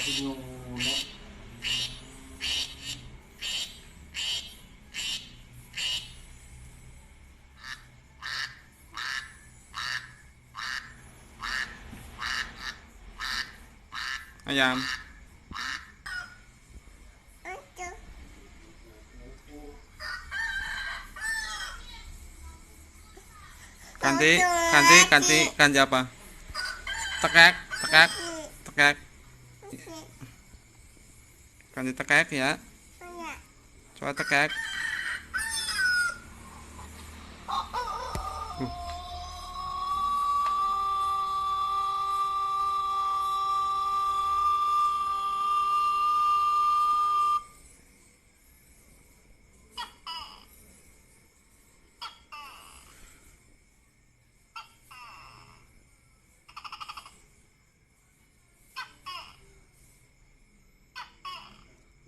Ayam. Ganti apa? Tekek, tekek, tekek. Ganti tekek ya. Coba tekek.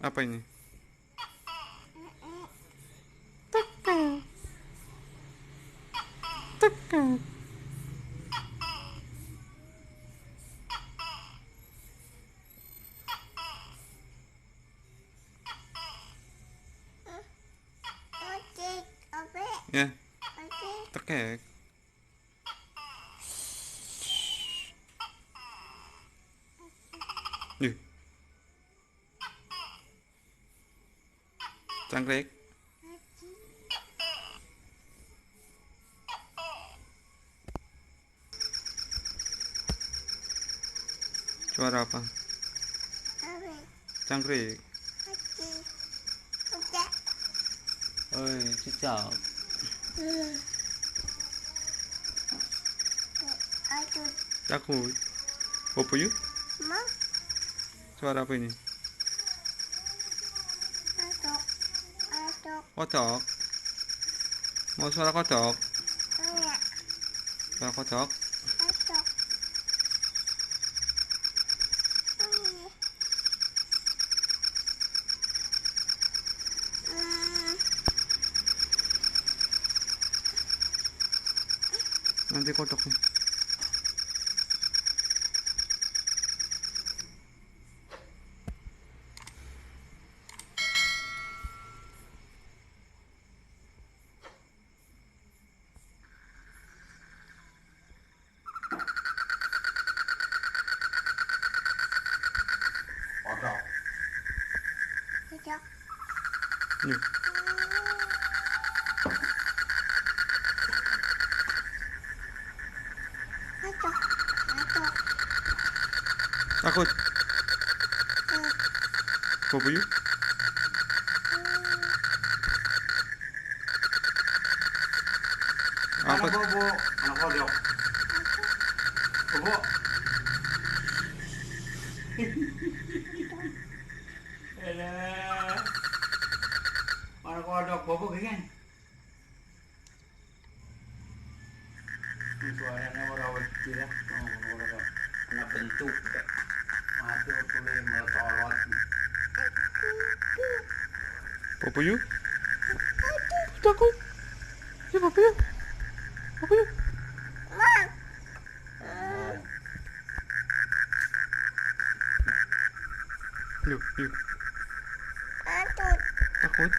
Apa ini? Tekek. Tekek. Ya. Tekek. Nih. Cangkrik. Suara apa? Cangkrik. Oi, cicak. Takut. Apa yuk? Suara apa ini? Kodok. Mau suara kodok? Suara kodok. Nanti kodoknya. Nih. Takut. Apa yuk? Apa? Bobo, anak kodok. Bobo. Elah. Anak kodok, bobo kan? Suaranya merawat tidak, anak bentuk. Mati waktu ini melotot. Apa yuk? Takut. Ya apa yuk? Apa yuk? Yuk, yuk. Takut.